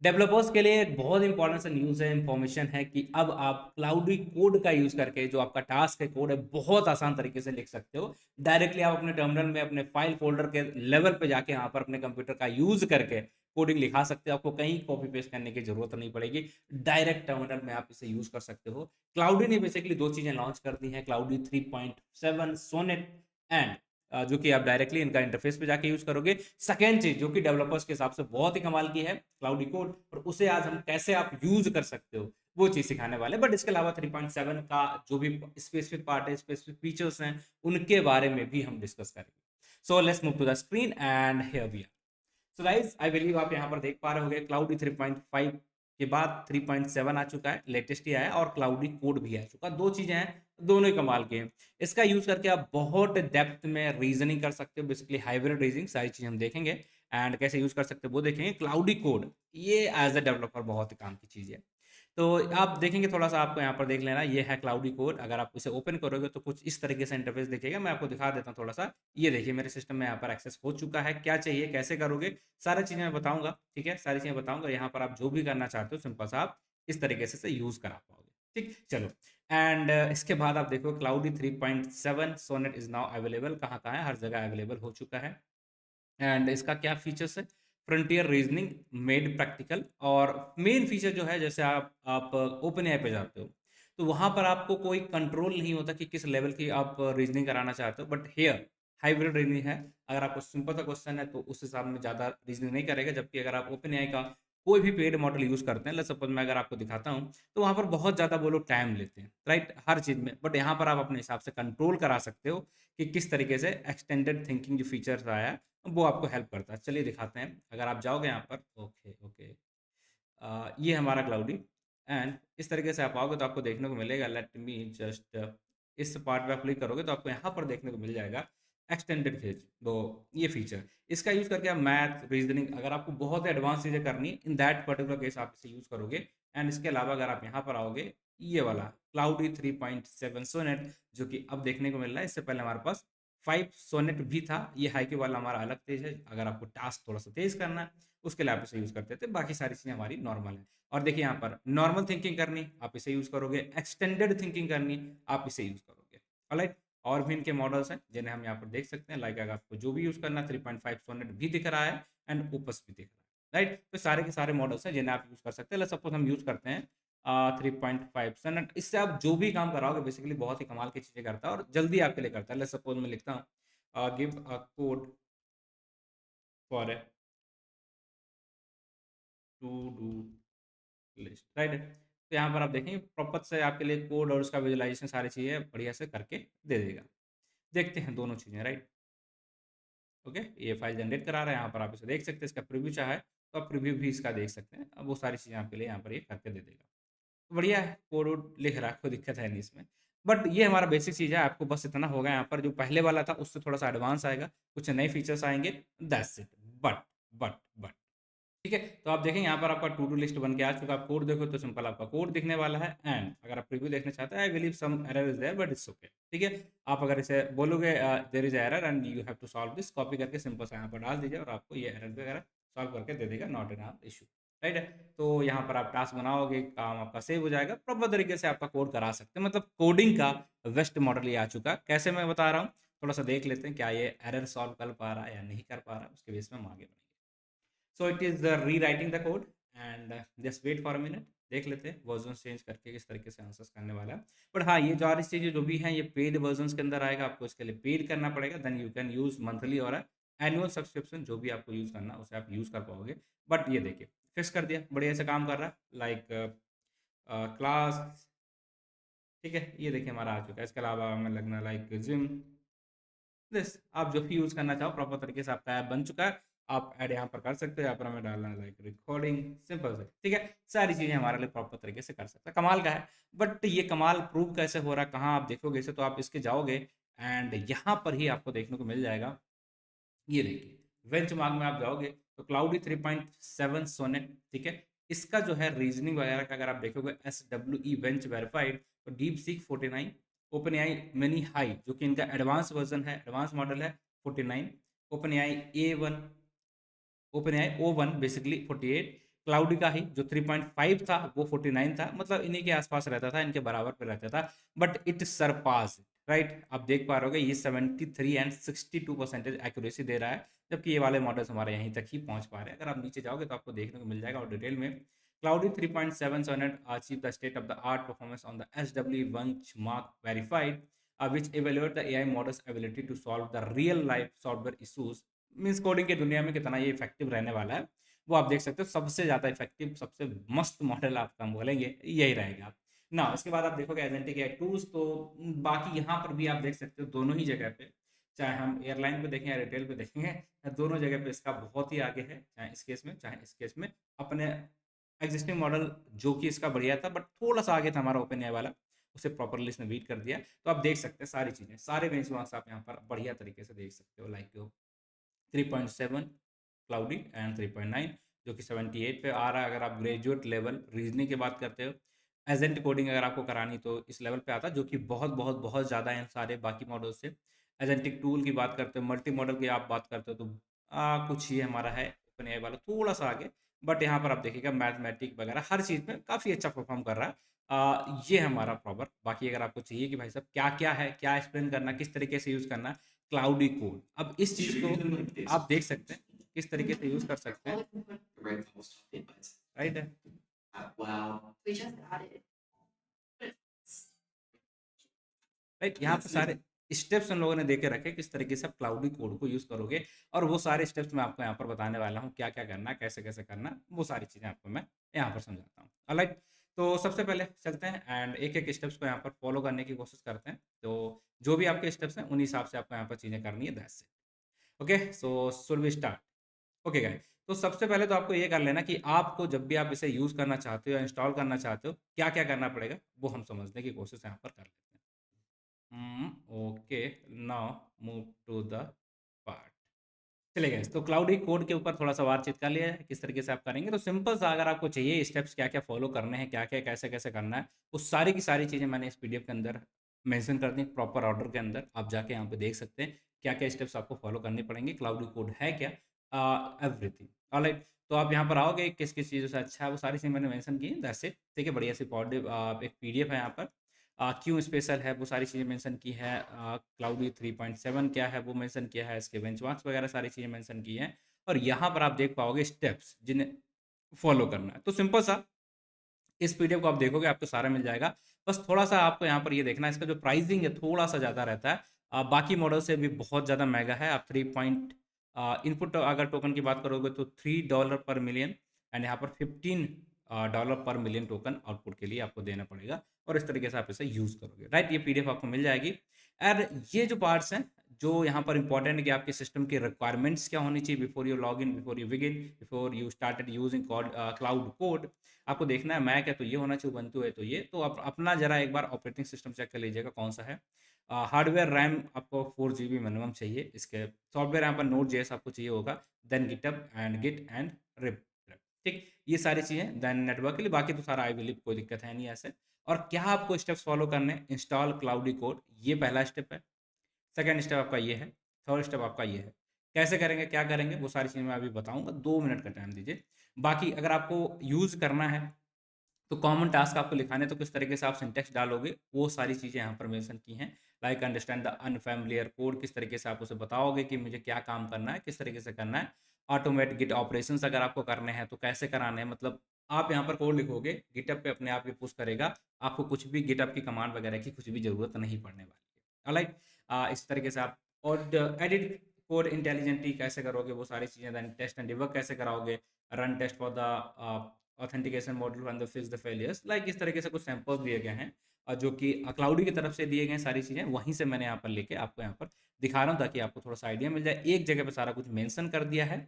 Developers के लिए एक बहुत इंपॉर्टेंट सा न्यूज़ है, इन्फॉर्मेशन है कि अब आप क्लाउडी कोड का यूज़ करके जो आपका टास्क है, कोड है, बहुत आसान तरीके से लिख सकते हो। डायरेक्टली आप अपने टर्मिनल में अपने फाइल फ़ोल्डर के लेवल पे जाके यहाँ पर अपने कंप्यूटर का यूज़ करके कोडिंग लिखा सकते हो। आपको कहीं कॉपी पेस्ट करने की ज़रूरत नहीं पड़ेगी। डायरेक्ट टर्मिनल में आप इसे यूज़ कर सकते हो। क्लाउडी ने बेसिकली 2 चीज़ें लॉन्च कर दी हैं, क्लाउडी 3.7 सोनेट एंड जो कि आप डायरेक्टली इनका इंटरफेस पे जाके यूज़ करोगे। सेकंड चीज़ जो कि डेवलपर्स के हिसाब से बहुत ही कमाल की है, क्लाउडी कोड और उसे आज हम कैसे आप यूज़ कर सकते हो, वो चीज़ सिखाने वाले हैं। बट इसके अलावा 3.7 का जो भी स्पेसिफिक पार्ट है, स्पेसिफिक फीचर्स हैं, उनके बारे में भी हम डिस्कस करेंगे। So let's move to the screen and here we are. So guys I believe आप यहाँ पर देख पा रहे होंगे क्लाउडी 3.5 के बाद 3.7 आ चुका है, लेटेस्ट ही आया और क्लाउडी कोड भी आ चुका है। 2 चीज़ें हैं, दोनों ही कमाल की हैं। इसका यूज़ करके आप बहुत डेप्थ में रीज़निंग कर सकते हो, बेसिकली हाइब्रिड रीज़निंग सारी चीज़ें हम देखेंगे एंड कैसे यूज़ कर सकते हो वो देखेंगे। क्लाउडी कोड ये एज़ अ डेवलपर बहुत ही काम की चीज़ है। तो आप देखेंगे थोड़ा-सा आपको यहाँ पर देख लेना, ये है क्लाउडी कोड। अगर आप इसे ओपन करोगे तो कुछ इस तरीके से इंटरफ़ेस दिखेगा। मैं आपको दिखा देता हूँ थोड़ा-सा। ये देखिए मेरे सिस्टम में यहाँ पर एक्सेस हो चुका है। क्या चाहिए, कैसे करोगे, सारी चीज़ें मैं बताऊँगा, ठीक है? सारी चीज़ें बताऊँगा। यहाँ पर आप जो भी करना चाहते हो सिंपल सा आप इस तरीके से इसे यूज़ करा पाओगे, ठीक? चलो एंड इसके बाद आप देखो Claude 3.7 Sonnet is now available कहाँ-कहाँ है? हर जगह अवेलेबल हो चुका है। एंड इसका क्या फीचर्स है? फ्रंटियर रीजनिंग मेड प्रैक्टिकल और मेन फीचर जो है जैसे आप ओपन एआई पे जाते हो, तो वहाँ पर आपको कोई कंट्रोल नहीं होता कि किस लेवल की आप रीजनिंग कराना चाहते हो, बट हियर हाइब्रिड रीजनिंग है। अगर आपको सिंपल सा क्वेश्चन है तो उस हिसाब में ज़्यादा रीजनिंग नहीं करेगा, जबकि अगर आप ओपन एआई का कोई भी पेड मॉडल यूज़ करते हैं, लेट्स सपोज़ मैं अगर आपको दिखाता हूँ, तो वहाँ पर बहुत ज़्यादा वो लोग टाइम लेते हैं, राइट? हर चीज़ में, बट यहाँ पर आप अपने हिसाब से कंट्रोल करा सकते हो कि किस तरीके से एक्सटेंडेड थिंकिंग जो फीचर्स आया है वो आपको हेल्प करता है। चलिए दिखाते हैं। अगर आप जाओगे यहाँ पर ओके, ओके। ये हमारा क्लाउडी एंड इस तरीके से आप आओगे तो आपको देखने को मिलेगा लेट मी जस्ट इस पार्ट पे आप क्लिक करोगे तो आपको यहाँ पर देखने को मिल जाएगा एक्सटेंडेड फेज तो ये फीचर इसका यूज़ करके आप मैथ रीजनिंग अगर आपको बहुत एडवांस चीज़ें करनी है इन दैट पर्टिकुलर केस आप इसे यूज़ करोगे एंड इसके अलावा अगर आप यहाँ पर आओगे ये वाला क्लाउडी 3.7 सोनेट जो कि अब देखने को मिल रहा है इससे पहले हमारे पास 5 सोनेट भी था ये हाईक्यू वाला हमारा अलग तेज है अगर आपको टास्क थोड़ा सा तेज करना है उसके लिए आप इसे यूज़ करते थे, बाकी सारी चीज़ें हमारी नॉर्मल हैं। और देखिए यहाँ पर नॉर्मल थिंकिंग करनी, आप इसे यूज़ करोगे, एक्सटेंडेड थिंकिंग करनी, आप इसे यूज़ करोगे। ऑलराइट? और भी इनके मॉडल्स हैं, जिन्हें हम यहाँ पर देख सकते हैं, लाइक अगर आपको जो भी यूज़ करना है 3.5 सोनेट भी दिख रहा है एंड ओपस भी दिख रहा है, राइट? तो सारे के सारे मॉडल्स हैं, जिन्हें आप यूज़ कर सकते हैं। लेट्स सपोज़ हम यूज़ करते हैं 3.5 सोनेट, इससे आप जो भी काम कराओगे बेसिकली बहुत ही कमाल की चीज़ें करता है और जल्दी आपके लिए करता है। लेट्स सपोज़ मैं लिखता हूँ give a code for a to do list right है। तो यहाँ पर आप देखेंगे प्रॉपर से आपके लिए कोड और उसका विजुअलाइजेशन सारी चीज़ें बढ़िया से करके दे देगा। देखते हैं दोनों चीज़ें राइट। ओके ये फाइल जनरेट करा रहा है यहाँ पर आप इसे देख सकते हैं इसका प्रीव्यू चाहे तो आप प्रीव्यू भी इसका देख सकते हैं। अब वो सारी चीज़ें आपके लिए यहाँ पर ये करके दे देगा। तो बढ़िया है कोड वोड लिख रहा है कोई दिक्कत है नहीं इसमें। बट ये हमारा बेसिक चीज़ है आपको बस इतना होगा यहाँ पर जो पहले वाला था उससे थोड़ा सा एडवांस आएगा। कुछ नए फीचर्स आएँगे दैट्स इट। बट ठीक है, तो आप देखें यहाँ पर आपका टू डू लिस्ट बन के आ चुका है। आप कोड देखो तो सिंपल आपका कोड दिखने वाला है एंड अगर आप प्रीव्यू देखना चाहते हैं I believe some error is there but it's okay. ठीक है, आप अगर इसे बोलोगे there is error and you have to solve this copy करके सिंपल सा यहाँ पर डाल दीजिए और आपको ये एरर वगैरह सॉल्व करके दे देगा not in our issue. Right है, तो यहाँ पर आप टास्क बनाओगे काम आपका सेव हो जाएगा प्रॉपर तरीके से आपका कोड करा सकते हैं। मतलब कोडिंग का बेस्ट मॉडल ये आ चुका है। कैसे मैं बता रहा हूँ थोड़ा सा देख लेते हैं क्या ये एरर सॉल्व कर पा रहा है या नहीं कर पा रहा है उसके बेस में हम आगे बढ़ेंगे। So it is rewriting the code and just wait for a minute. देख लेते हैं वर्जन चेंज करके किस तरीके से आंसर्स करने वाला है। बट हाँ ये सारी चीज़ें जो भी हैं ये पेड वर्जन के अंदर आएगा। आपको इसके लिए पेड करना पड़ेगा then you can use monthly और एनुअल सब्सक्रिप्शन जो भी आपको यूज़ करना उसे आप यूज़ कर पाओगे। बट ये देखिए फिक्स कर दिया बढ़िया से काम कर रहा है लाइक क्लास। ठीक है ये देखिए हमारा आ चुका है। इसके अलावा हमें लगना लाइक जिम दिस आप जो भी यूज़ करना चाहो प्रॉपर तरीके से आपका ऐप बन चुका है। आप ऐड यहाँ पर कर सकते हो। यहाँ पर हमें डालना है लाइक रिकॉर्डिंग सिंपल से ठीक है। सारी चीज़ें हमारे लिए प्रॉपर तरीके से कर सकते हैं। कमाल का है। बट ये कमाल प्रूव कैसे हो रहा है कहाँ आप देखोगे इसे तो आप इसके जाओगे एंड यहाँ पर ही आपको देखने को मिल जाएगा। ये देखिए बेंचमार्क में आप जाओगे तो क्लाउडी 3.7 सोनेट ठीक है। इसका जो है रीजनिंग वगैरह का अगर आप देखोगे SWE बेंच वेरीफाइड तो deep seek 49 open AI mini high जो कि इनका एडवांस वर्जन है एडवांस मॉडल है 49 open AI A1 open AI O1 basically 48 cloudy का ही जो 3.5 था वो 49 था, मतलब इन्हीं के आसपास रहता था, इनके बराबर पे रहता था, बट इट सरपास, राइट। आप देख पा रहे हो ये 73 एंड 62% एक्यूरेसी दे रहा है, जबकि ये वाले मॉडल्स हमारे यहीं तक ही पहुंच पा रहे हैं। अगर आप नीचे जाओगे तो आपको देखने को मिल जाएगा और डिटेल में Cloudy 3.7 achieved the state-of-the-art performance on the SW benchmark verified, which evaluate the AI model's ability to solve the real-life software issues। Means coding की दुनिया में कितना ये इफेक्टिव रहने वाला है वो आप देख सकते हो। सबसे ज़्यादा इफेक्टिव, सबसे मस्त मॉडल आपका हम बोलेंगे यही रहेगा ना। इसके बाद आप देखोगे एजेंटिक एआई टूल्स, तो बाकी यहाँ पर भी आप देख सकते हो दोनों ही जगह पे, चाहे हम एयरलाइन पे देखें या रिटेल पे देखेंगे, दोनों जगह पे इसका बहुत ही आगे है, चाहे इस केस में चाहे इस केस में। अपने एग्जिस्टिंग मॉडल जो कि इसका बढ़िया था बट थोड़ा सा आगे था हमारा ओपन एआई वाला, उसे प्रॉपरली इसने बीट कर दिया। तो आप देख सकते हैं सारी चीज़ें, सारे बेंचमार्क्स आप यहाँ पर बढ़िया तरीके से देख सकते हो, लाइक 3.7 क्लाउडी एंड 3.9 जो कि 78 पे आ रहा है। अगर आप ग्रेजुएट लेवल रीजनिंग की बात करते हो, एजेंट कोडिंग अगर आपको करानी तो इस लेवल पे आता है, जो कि बहुत बहुत बहुत ज़्यादा है इन सारे बाकी मॉडल से। एजेंटिक टूल की बात करते हो, मल्टी मॉडल की आप बात करते हो, तो कुछ ही हमारा है ओपन एआई वाला थोड़ा सा आगे, बट यहाँ पर आप देखिएगा मैथमेटिक वगैरह हर चीज़ में काफ़ी अच्छा परफॉर्म कर रहा है। ये हमारा प्रॉपर। बाकी अगर आपको चाहिए कि भाई साहब क्या क्या है, क्या एक्सप्लेन करना, किस तरीके से यूज़ करना, क्लाउडी कोड, अब इस चीज़ को आप देख सकते हैं किस तरीके से यूज़ कर सकते हैं, राइट है। राइट, यहाँ पे सारे स्टेप्स उन लोगों ने दे के रखे किस तरीके से आप क्लाउडी कोड को यूज़ करोगे, और वो सारे स्टेप्स मैं आपको यहाँ पर बताने वाला हूँ, क्या क्या करना है, कैसे कैसे करना है, वो सारी चीज़ें आपको मैं यहाँ पर समझाता हूँ। ऑलराइट, तो सबसे पहले चलते हैं एंड एक एक स्टेप्स को यहाँ पर फॉलो करने की कोशिश करते हैं। तो जो भी आपके स्टेप्स हैं उन हिसाब से आपको यहाँ पर चीज़ें करनी है, that's it. Okay, so should we start? Okay guys, तो सबसे पहले तो आपको ये कर लेना कि आपको जब भी आप इसे यूज़ करना चाहते हो या इंस्टॉल करना चाहते हो, क्या क्या करना पड़ेगा वो हम समझने की कोशिश यहाँ पर कर लेते हैं। Okay, now move to the part. चलिए गाइस, तो क्लाउडी कोड के ऊपर थोड़ा सा बातचीत कर लिया है, किस तरीके से आप करेंगे। तो सिंपल सा अगर आपको चाहिए स्टेप्स क्या क्या फॉलो करने हैं, क्या क्या कैसे कैसे करना है, वो सारी की सारी चीज़ें मैंने इस पीडीएफ के अंदर मेंशन कर दी प्रॉपर ऑर्डर के अंदर। आप जाके यहाँ पे देख सकते हैं क्या क्या स्टेप्स आपको फॉलो करने पड़ेंगे, क्लाउडी कोड है क्या, एवरीथिंग। ऑलराइट, तो आप यहाँ पर आओगे किस किस चीज़ों से अच्छा है वो सारी चीज़ें मैंने मेंशन की, दैट्स इट। ठीक है, बढ़िया सी एक पीडीएफ है यहाँ पर। क्यों स्पेशल है वो सारी चीज़ें मेंशन की है, क्लाउडी 3.7 क्या है वो मेंशन किया है, इसके बेंचमार्क्स वगैरह सारी चीज़ें मेंशन की हैं, और यहाँ पर आप देख पाओगे स्टेप्स जिन्हें फॉलो करना है। तो सिंपल सा इस पीडीएफ को आप देखोगे आपको सारा मिल जाएगा। बस थोड़ा-सा आपको यहाँ पर ये देखना है, इसका जो प्राइसिंग है थोड़ा-सा ज़्यादा रहता है। बाकी मॉडल से भी बहुत ज़्यादा महँगा है। आप 3 पॉइंट इनपुट अगर टोकन की बात करोगे तो $3 पर मिलियन, एंड यहाँ पर $15 पर मिलियन टोकन आउटपुट के लिए आपको देना पड़ेगा, और इस तरीके से आप इसे यूज़ करोगे। राइट, ये पीडीएफ आपको मिल जाएगी। और ये जो पार्ट्स हैं, जो यहाँ पर इम्पोर्टेंट है कि आपके सिस्टम की रिक्वायरमेंट्स क्या होनी चाहिए before you login, before you begin, before you started using cloud code. आपको देखना है मैक है तो ये होना चाहिए, उबंटू है तो ये। तो आप अपना ज़रा एक बार ऑपरेटिंग सिस्टम चेक कर लीजिएगा कौन सा है। हार्डवेयर रैम आपको 4 जीबी मिनिमम चाहिए। इसके सॉफ्टवेयर यहाँ पर नोड जेएस आपको चाहिए होगा, then GitHub and Git and rip. ठीक, ये सारी चीज़ें देन नेटवर्क के लिए। बाकी तो सारा आई बिलीव कोई दिक्कत है नहीं ऐसे। और क्या आपको स्टेप्स फॉलो करने हैं, इंस्टॉल क्लाउडी कोड, ये पहला स्टेप है। सेकंड स्टेप आपका ये है, थर्ड स्टेप आपका ये है। कैसे करेंगे, क्या करेंगे, वो सारी चीज़ें मैं अभी बताऊँगा, 2 मिनट का टाइम दीजिए। बाकी अगर आपको यूज़ करना है तो कॉमन टास्क आपको लिखाने, तो किस तरीके से आप सिंटेक्स डालोगे वो सारी चीज़ें यहाँ पर मेंशन की हैं। Like understand the unfamiliar code, किस तरीके से आप उसे बताओगे कि मुझे क्या काम करना है, किस तरीके से करना है। ऑटोमेट गिट ऑपरेशंस अगर आपको करने हैं तो कैसे कराने हैं, मतलब आप यहाँ पर कोड लिखोगे, गिटअप पे अपने आप ये पुश करेगा। आपको कुछ भी गिटअप की कमांड वगैरह की कुछ भी ज़रूरत नहीं पड़ने वाली है। ऑलराइट, इस तरीके से आप, और एडिट कोड इंटेलिजेंटली कैसे करोगे वो सारी चीज़ें, देन टेस्ट एंड डिबग कैसे कराओगे, run test for the authentication module and the fix the failures. Like इस तरीके से कुछ सैंपल्स दिए गए हैं, और जो कि क्लाउडी की तरफ से दिए गए हैं सारी चीज़ें, वहीं से मैंने यहाँ पर लेके आपको यहाँ पर दिखा रहा हूँ ताकि आपको थोड़ा सा आइडिया मिल जाए। एक जगह पे सारा कुछ मेंशन कर दिया है,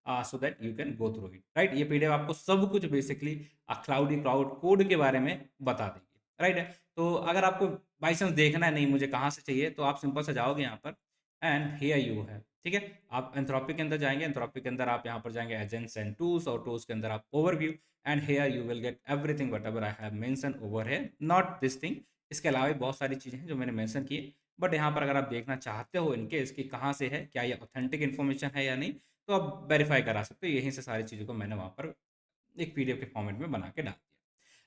so that you can go through it. Right, ये पीडीएफ आपको सब कुछ बेसिकली क्लाउड कोड के बारे में बता देगी। राइट है, तो अगर आपको बाई चांस देखना है नहीं मुझे कहाँ से चाहिए, तो आप सिंपल से जाओगे यहाँ पर एंड हियर यू है। ठीक है, आप एंथ्रोपी के अंदर जाएंगे, एंथ्रोपी के अंदर आप यहाँ पर जाएंगे एजेंट्स एंड टूल्स, और टूल्स के अंदर आप overview, and here you will get everything whatever I have mention over here, not this thing. इसके अलावा भी बहुत सारी चीज़ें हैं जो मैंने मेंशन की है, बट यहाँ पर अगर आप देखना चाहते हो इनके इसकी कहाँ से है, क्या ये ऑथेंटिक इन्फॉर्मेशन है या नहीं, तो आप वेरीफाई करा सकते हो। यहीं से सारी चीज़ों को मैंने वहाँ पर एक पीडीएफ के फॉर्मेट में बना के डाल दिया,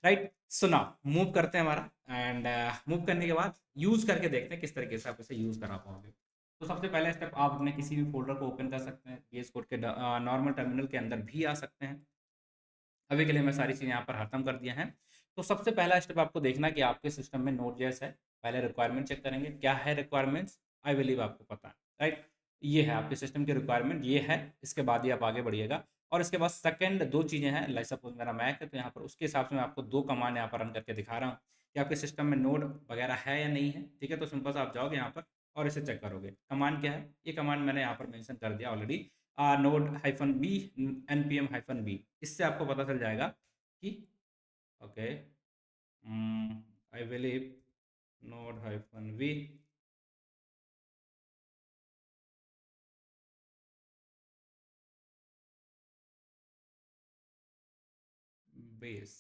राइट। सो नाउ मूव करते हैं हमारा, एंड मूव करने के बाद यूज़ करके देखते हैं किस तरीके से आप इसे यूज़ करा पाओगे। तो सबसे पहला स्टेप, आप अपने किसी भी फ़ोल्डर को ओपन कर सकते हैं, VS कोड के नॉर्मल टर्मिनल के अंदर भी आ सकते हैं। अभी के लिए मैं सारी चीज़ें यहाँ पर ख़त्म कर दिया है। तो सबसे पहला स्टेप आपको देखना है कि आपके सिस्टम में नोड.जेएस है। पहले रिक्वायरमेंट चेक करेंगे, क्या है रिक्वायरमेंट्स? आई बिलीव आपको पता है, राइट? ये है आपके सिस्टम की रिक्वायरमेंट, ये है, इसके बाद ही आप आगे बढ़िएगा। और इसके बाद सेकंड 2 चीज़ें हैं, लाइक सपोज़ मेरा मैक है, तो यहाँ पर उसके हिसाब से मैं आपको 2 कमांड यहाँ पर रन करके दिखा रहा हूँ कि आपके सिस्टम में नोड वगैरह है या नहीं है, ठीक है? तो सिंपल सा आप जाओगे यहाँ पर और इसे चेक करोगे। कमांड क्या है? ये कमांड मैंने यहाँ पर मेंशन कर दिया already, node hyphen B npm hyphen B. इससे आपको पता चल जाएगा कि okay, I believe node hyphen V base.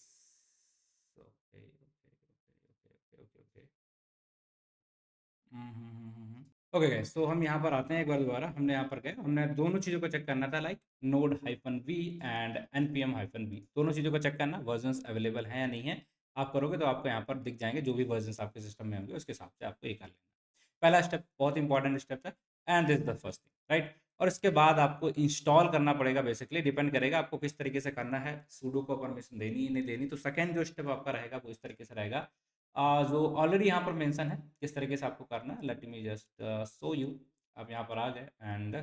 Okay, okay, okay, okay, okay, okay. Okay guys, तो हम यहाँ पर आते हैं एक बार दोबारा। हमने यहाँ पर गए, हमने दोनों चीज़ों को चेक करना था, like node hyphen V and npm hyphen V, दोनों चीज़ों को चेक करना, वर्जन्स अवेलेबल हैं या नहीं है। आप करोगे तो आपको यहाँ पर दिख जाएंगे जो भी वर्जन्स आपके सिस्टम में होंगे, उसके हिसाब से आपको ये कर लेना है। पहला स्टेप बहुत इंपॉर्टेंट स्टेप है, and this the first thing, right. और इसके बाद आपको इंस्टॉल करना पड़ेगा, बेसिकली डिपेंड करेगा आपको किस तरीके से करना है, सूडो को परमिशन देनी है नहीं देनी। तो सेकंड जो स्टेप आपका रहेगा वो इस तरीके से रहेगा, जो ऑलरेडी यहाँ पर मेंशन है किस तरीके से आपको करना है। Let me just show you. आप यहाँ पर आ गए एंड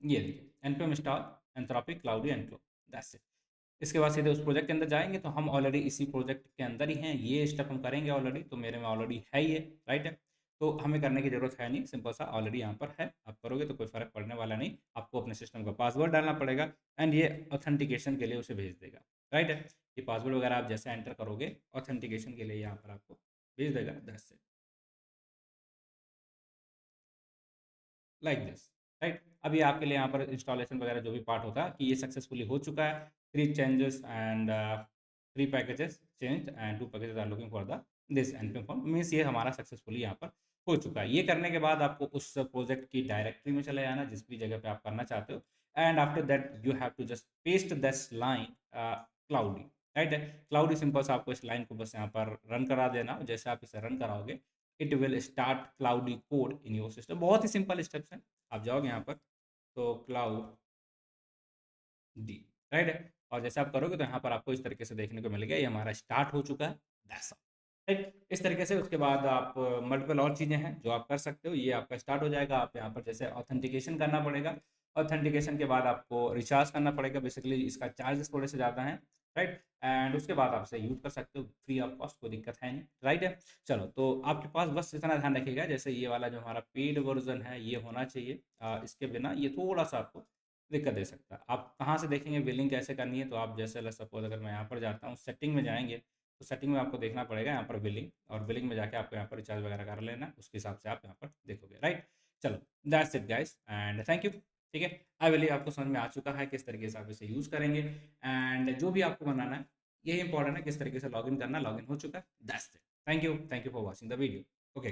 ये देखिए, npm install anthropic cloudy enclo, that's it. इसके बाद सीधे उस प्रोजेक्ट के अंदर जाएंगे, तो हम ऑलरेडी इसी प्रोजेक्ट के अंदर ही हैं, ये स्टेप हम करेंगे ऑलरेडी, तो मेरे में ऑलरेडी है ये, राइट है। तो हमें करने की ज़रूरत है नहीं, सिंपल सा ऑलरेडी यहाँ पर है, आप करोगे तो कोई फ़र्क पड़ने वाला नहीं। आपको अपने सिस्टम का पासवर्ड डालना पड़ेगा, एंड ये ऑथेंटिकेशन के लिए उसे भेज देगा, राइट है। ये पासवर्ड वगैरह आप जैसे एंटर करोगे ऑथेंटिकेशन के लिए यहाँ पर आपको भेज देगा, that's it, like this, right. अभी आपके लिए यहाँ पर इंस्टॉलेशन वगैरह जो भी पार्ट होता है कि ये सक्सेसफुली हो चुका है। 3 changes and 3 packages changed and 2 packages are looking for the this npm form, means ये हमारा सक्सेसफुली यहाँ पर हो चुका है। ये करने के बाद आपको उस प्रोजेक्ट की डायरेक्टरी में चले जाना जिस भी जगह पे आप करना चाहते हो, and after that you have to just paste this line Claude, right है। क्लाउडी सिंपल से आपको इस लाइन को बस यहाँ पर रन करा देना। जैसे आप इसे रन कराओगे, it will start cloudy code in your system. बहुत ही सिंपल स्टेप्स हैं। आप जाओगे यहाँ पर, तो क्लाउड डी, राइट है। और जैसे आप करोगे तो यहाँ पर आपको इस तरीके से देखने को मिलेगा, ये हमारा स्टार्ट हो चुका है, दैट्स ऑल, राइट। इस तरीके से उसके बाद आप मल्टीपल और चीज़ें हैं जो आप कर सकते हो। ये आपका स्टार्ट हो जाएगा। आप यहाँ पर जैसे ऑथेंटिकेशन करना पड़ेगा, ऑथेंटिकेशन के बाद आपको रिचार्ज करना पड़ेगा, बेसिकली इसका चार्जेस थोड़े से ज़्यादा हैं, राइट। एंड उसके बाद आप इसे यूज़ कर सकते हो फ्री ऑफ कॉस्ट, कोई दिक्कत है नहीं, राइट है। चलो, तो आपके पास बस इतना ध्यान रखिएगा, जैसे ये वाला जो हमारा पेड वर्जन है ये होना चाहिए, इसके बिना ये थोड़ा सा आपको दिक्कत दे सकता है। आप कहाँ से देखेंगे बिलिंग कैसे करनी है? तो आप जैसे सपोज अगर मैं यहाँ पर जाता हूँ, सेटिंग में जाएंगे, तो सेटिंग में आपको देखना पड़ेगा यहाँ पर बिलिंग, और बिलिंग में जाके आपको यहाँ पर रिचार्ज वगैरह कर लेना, उसके हिसाब से आप यहाँ पर देखोगे, राइट। चलो, that's it guys, and thank you, ठीक है। आई बिलीव आपको समझ में आ चुका है किस तरीके से आप इसे यूज़ करेंगे, एंड जो भी आपको बनाना है यही इंपॉर्टेंट है, किस तरीके से लॉगिन करना, लॉगिन हो चुका है, that's it. Thank you for watching the video. Okay.